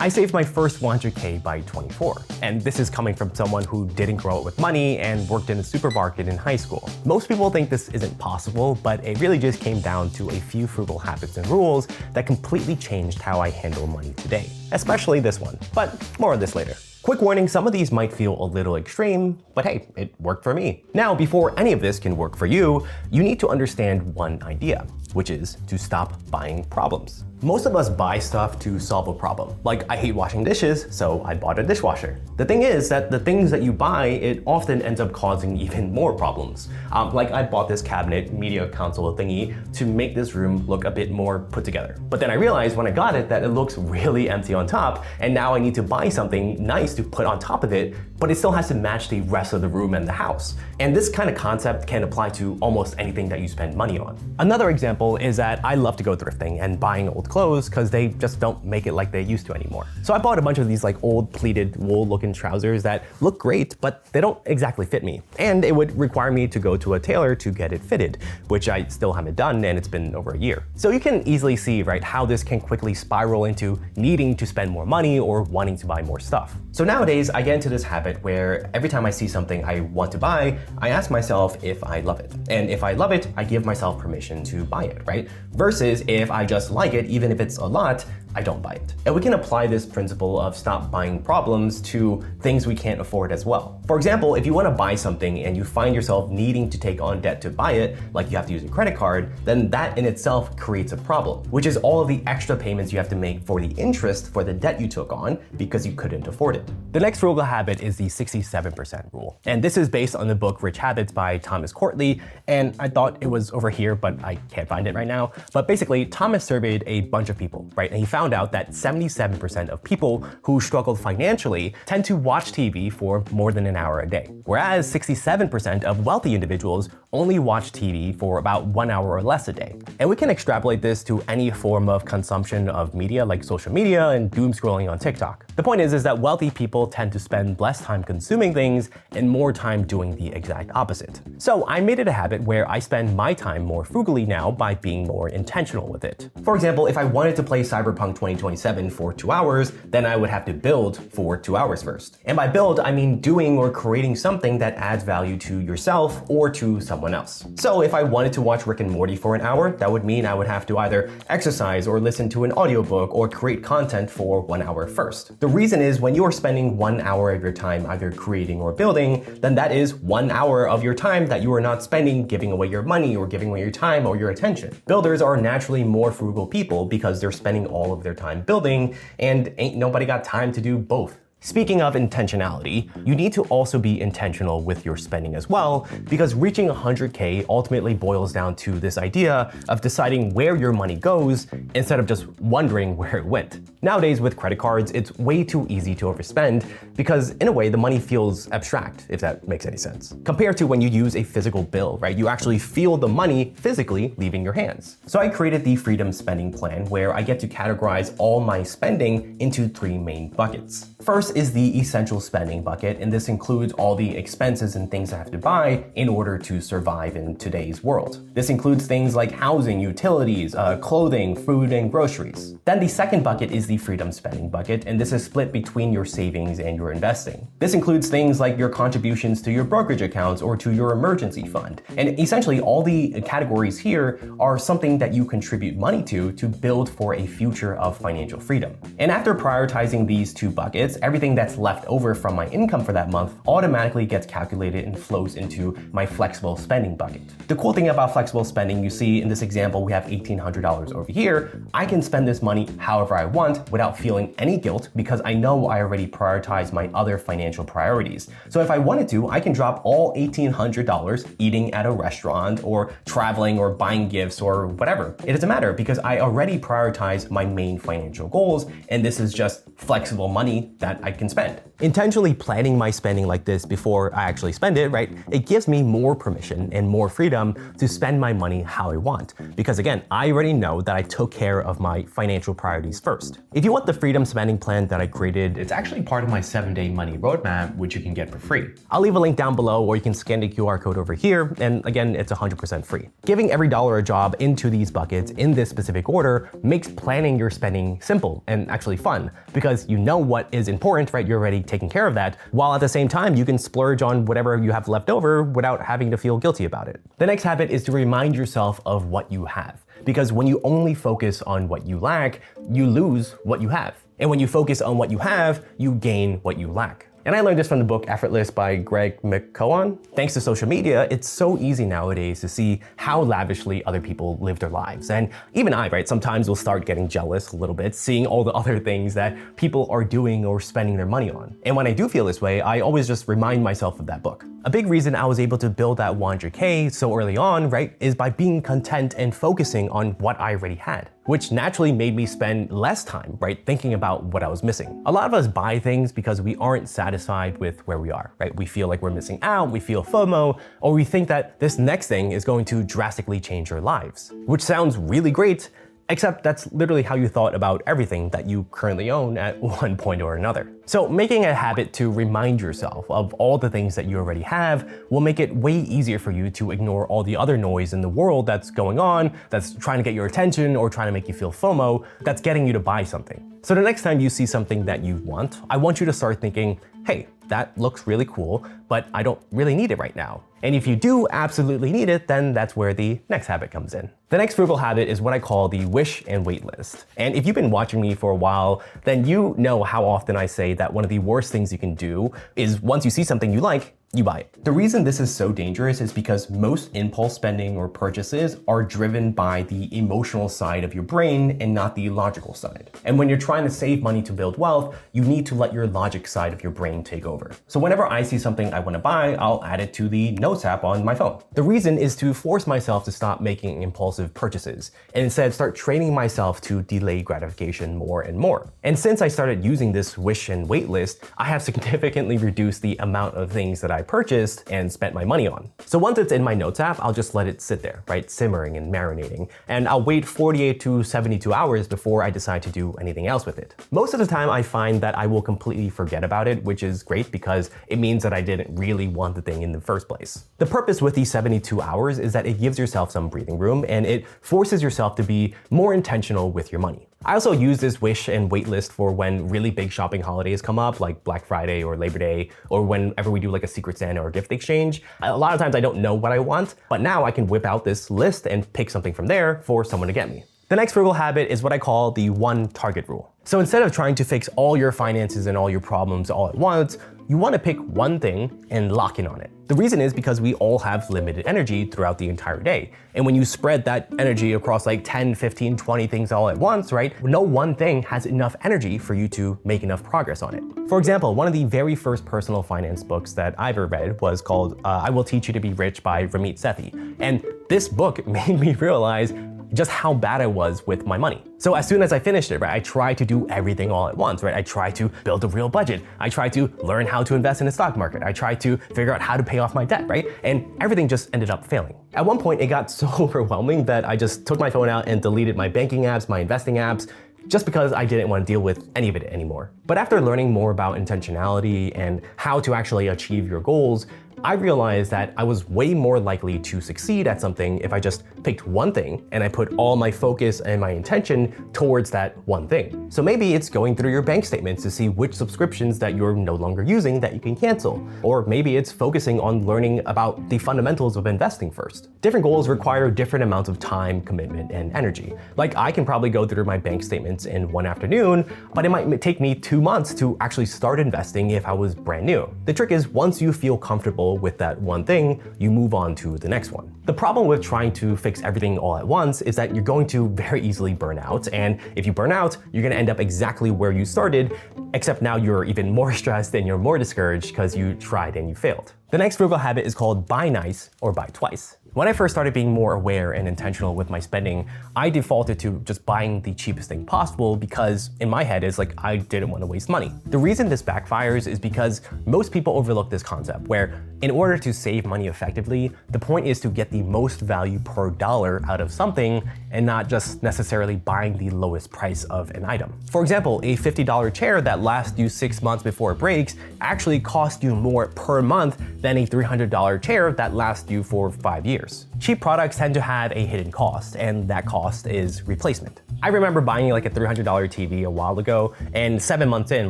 I saved my first 100K by 24. And this is coming from someone who didn't grow up with money and worked in a supermarket in high school. Most people think this isn't possible, but it really just came down to a few frugal habits and rules that completely changed how I handle money today. Especially this one, but more on this later. Quick warning, some of these might feel a little extreme, but hey, it worked for me. Now, before any of this can work for you, you need to understand one idea, which is to stop buying problems. Most of us buy stuff to solve a problem. Like, I hate washing dishes, so I bought a dishwasher. The thing is that the things that you buy, it often ends up causing even more problems. Like I bought this cabinet media console thingy to make this room look a bit more put together. But then I realized when I got it that it looks really empty on top, and now I need to buy something nice to put on top of it, but it still has to match the rest of the room and the house. And this kind of concept can apply to almost anything that you spend money on. Another example is that I love to go thrifting and buying old clothes because they just don't make it like they used to anymore. So I bought a bunch of these like old pleated wool looking trousers that look great, but they don't exactly fit me. And it would require me to go to a tailor to get it fitted, which I still haven't done, and it's been over a year. So you can easily see, right, how this can quickly spiral into needing to spend more money or wanting to buy more stuff. So nowadays I get into this habit where every time I see something I want to buy, I ask myself if I love it. And if I love it, I give myself permission to buy it, right? Versus if I just like it, even if it's a lot, I don't buy it. And we can apply this principle of stop buying problems to things we can't afford as well. For example, if you want to buy something and you find yourself needing to take on debt to buy it, like you have to use a credit card, then that in itself creates a problem, which is all of the extra payments you have to make for the interest for the debt you took on because you couldn't afford it. The next frugal habit is the 67% rule. And this is based on the book Rich Habits by Thomas Courtley, and I thought it was over here, but I can't find it right now. But basically, Thomas surveyed a bunch of people, right? And he found out that 77% of people who struggled financially tend to watch TV for more than an hour a day, whereas 67% of wealthy individuals only watch TV for about 1 hour or less a day. And we can extrapolate this to any form of consumption of media like social media and doom scrolling on TikTok. The point is that wealthy people tend to spend less time consuming things and more time doing the exact opposite. So I made it a habit where I spend my time more frugally now by being more intentional with it. For example, if I wanted to play Cyberpunk 2027 for 2 hours, then I would have to build for 2 hours first. And by build, I mean doing or creating something that adds value to yourself or to someone else. So if I wanted to watch Rick and Morty for an hour, that would mean I would have to either exercise or listen to an audiobook or create content for 1 hour first. The reason is when you are spending 1 hour of your time either creating or building, then that is 1 hour of your time that you are not spending giving away your money or giving away your time or your attention. Builders are naturally more frugal people because they're spending all of their time building, and ain't nobody got time to do both. Speaking of intentionality, you need to also be intentional with your spending as well, because reaching 100K ultimately boils down to this idea of deciding where your money goes instead of just wondering where it went. Nowadays with credit cards, it's way too easy to overspend because in a way the money feels abstract, if that makes any sense. Compared to when you use a physical bill, right? You actually feel the money physically leaving your hands. So I created the freedom spending plan where I get to categorize all my spending into 3 main buckets. First is the essential spending bucket, and this includes all the expenses and things I have to buy in order to survive in today's world. This includes things like housing, utilities, clothing, food, and groceries. Then the second bucket is the freedom spending bucket, and this is split between your savings and your investing. This includes things like your contributions to your brokerage accounts or to your emergency fund. And essentially all the categories here are something that you contribute money to build for a future of financial freedom. And after prioritizing these 2 buckets, everything that's left over from my income for that month automatically gets calculated and flows into my flexible spending bucket. The cool thing about flexible spending, you see in this example, we have $1,800 over here. I can spend this money however I want without feeling any guilt because I know I already prioritized my other financial priorities. So if I wanted to, I can drop all $1,800 eating at a restaurant or traveling or buying gifts or whatever. It doesn't matter because I already prioritized my main financial goals, and this is just flexible money that I I can spend. Intentionally planning my spending like this before I actually spend it, right, it gives me more permission and more freedom to spend my money how I want. Because again, I already know that I took care of my financial priorities first. If you want the freedom spending plan that I created, It's actually part of my 7-day money roadmap, which you can get for free. I'll leave a link down below, or you can scan the QR code over here, and again, it's 100% free. Giving every dollar a job into these buckets in this specific order makes planning your spending simple and actually fun, because you know what is important, right? You're already taking care of that, while at the same time, you can splurge on whatever you have left over without having to feel guilty about it. The next habit is to remind yourself of what you have, because when you only focus on what you lack, you lose what you have. And when you focus on what you have, you gain what you lack. And I learned this from the book Effortless by Greg McKeown. Thanks to social media, it's so easy nowadays to see how lavishly other people live their lives. And even I, right, sometimes will start getting jealous a little bit, seeing all the other things that people are doing or spending their money on. And when I do feel this way, I always just remind myself of that book. A big reason I was able to build that 100K so early on, right, is by being content and focusing on what I already had, which naturally made me spend less time, right, thinking about what I was missing. A lot of us buy things because we aren't satisfied with where we are, right? We feel like we're missing out, we feel FOMO, or we think that this next thing is going to drastically change our lives, which sounds really great, except that's literally how you thought about everything that you currently own at one point or another. So making a habit to remind yourself of all the things that you already have will make it way easier for you to ignore all the other noise in the world that's going on, that's trying to get your attention or trying to make you feel FOMO, that's getting you to buy something. So the next time you see something that you want, I want you to start thinking, hey, that looks really cool, but I don't really need it right now. And if you do absolutely need it, then that's where the next habit comes in. The next frugal habit is what I call the wish and wait list. And if you've been watching me for a while, then you know how often I say that one of the worst things you can do is once you see something you like, you buy it. The reason this is so dangerous is because most impulse spending or purchases are driven by the emotional side of your brain and not the logical side. And when you're trying to save money to build wealth, you need to let your logic side of your brain take over. So whenever I see something I want to buy, I'll add it to the notes app on my phone. The reason is to force myself to stop making impulsive purchases and instead start training myself to delay gratification more and more. And since I started using this wish and wait list, I have significantly reduced the amount of things that I purchased and spent my money on. So once it's in my notes app, I'll just let it sit there, right, simmering and marinating, and I'll wait 48 to 72 hours before I decide to do anything else with it. Most of the time I find that I will completely forget about it, which is great because it means that I didn't really want the thing in the first place. The purpose with these 72 hours is that it gives yourself some breathing room and it forces yourself to be more intentional with your money. I also use this wish and wait list for when really big shopping holidays come up, like Black Friday or Labor Day, or whenever we do like a Secret Santa or a gift exchange. A lot of times I don't know what I want, but now I can whip out this list and pick something from there for someone to get me. The next frugal habit is what I call the one target rule. So instead of trying to fix all your finances and all your problems all at once, you want to pick one thing and lock in on it. The reason is because we all have limited energy throughout the entire day. And when you spread that energy across like 10, 15, 20 things all at once, right? No one thing has enough energy for you to make enough progress on it. For example, one of the very first personal finance books that I ever read was called I Will Teach You to Be Rich by Ramit Sethi. And this book made me realize just how bad I was with my money. So as soon as I finished it, right, I tried to do everything all at once, right? I tried to build a real budget. I tried to learn how to invest in the stock market. I tried to figure out how to pay off my debt, right? And everything just ended up failing. At one point, it got so overwhelming that I just took my phone out and deleted my banking apps, my investing apps, just because I didn't want to deal with any of it anymore. But after learning more about intentionality and how to actually achieve your goals, I realized that I was way more likely to succeed at something if I just picked one thing and I put all my focus and my intention towards that one thing. So maybe it's going through your bank statements to see which subscriptions that you're no longer using that you can cancel. Or maybe it's focusing on learning about the fundamentals of investing first. Different goals require different amounts of time, commitment, and energy. Like I can probably go through my bank statements in one afternoon, but it might take me 2 months to actually start investing if I was brand new. The trick is once you feel comfortable with that one thing, you move on to the next one. The problem with trying to fix everything all at once is that you're going to very easily burn out. And if you burn out, you're gonna end up exactly where you started, except now you're even more stressed and you're more discouraged because you tried and you failed. The next frugal habit is called buy nice or buy twice. When I first started being more aware and intentional with my spending, I defaulted to just buying the cheapest thing possible because in my head it's like I didn't want to waste money. The reason this backfires is because most people overlook this concept where in order to save money effectively, the point is to get the most value per dollar out of something and not just necessarily buying the lowest price of an item. For example, a $50 chair that lasts you 6 months before it breaks actually costs you more per month than a $300 chair that lasts you for 5 years. Cheap products tend to have a hidden cost, and that cost is replacement. I remember buying like a $300 TV a while ago, and 7 months in,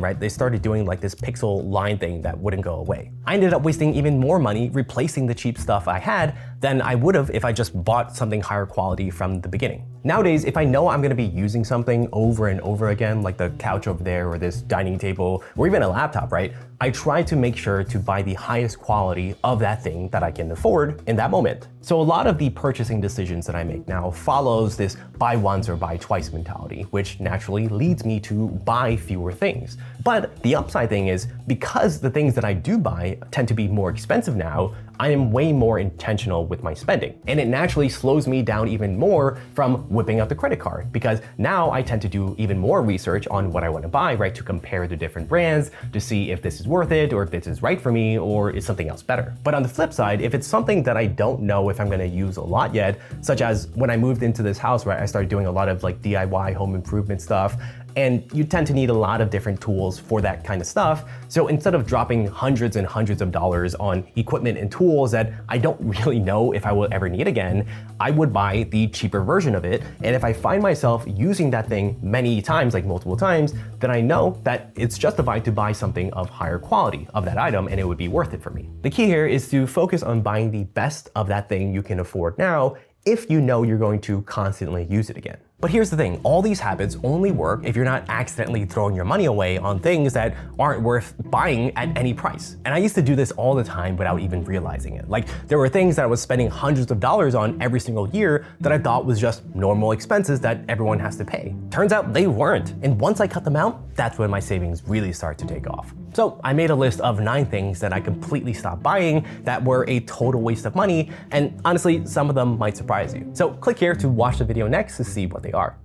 right, they started doing like this pixel line thing that wouldn't go away. I ended up wasting even more money replacing the cheap stuff I had than I would have if I just bought something higher quality from the beginning. Nowadays, if I know I'm gonna be using something over and over again, like the couch over there or this dining table, or even a laptop, right? I try to make sure to buy the highest quality of that thing that I can afford in that moment. So a lot of the purchasing decisions that I make now follows this buy once or buy twice mentality, which naturally leads me to buy fewer things. But the upside thing is, because the things that I do buy tend to be more expensive now, I am way more intentional with my spending. And it naturally slows me down even more from whipping out the credit card, because now I tend to do even more research on what I want to buy, right? To compare the different brands to see if this is worth it or if this is right for me or is something else better. But on the flip side, if it's something that I don't know if I'm going to use a lot yet, such as when I moved into this house, right, I started doing a lot of like DIY home improvement stuff. And you tend to need a lot of different tools for that kind of stuff. So instead of dropping hundreds and hundreds of dollars on equipment and tools that I don't really know if I will ever need again, I would buy the cheaper version of it. And if I find myself using that thing many times, like multiple times, then I know that it's justified to buy something of higher quality of that item and it would be worth it for me. The key here is to focus on buying the best of that thing you can afford now if you know you're going to constantly use it again. But here's the thing, all these habits only work if you're not accidentally throwing your money away on things that aren't worth buying at any price. And I used to do this all the time without even realizing it. Like there were things that I was spending hundreds of dollars on every single year that I thought was just normal expenses that everyone has to pay. Turns out they weren't. And once I cut them out, that's when my savings really start to take off. So I made a list of 9 things that I completely stopped buying that were a total waste of money, and honestly, some of them might surprise you. So click here to watch the video next to see what they are.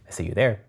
I see you there.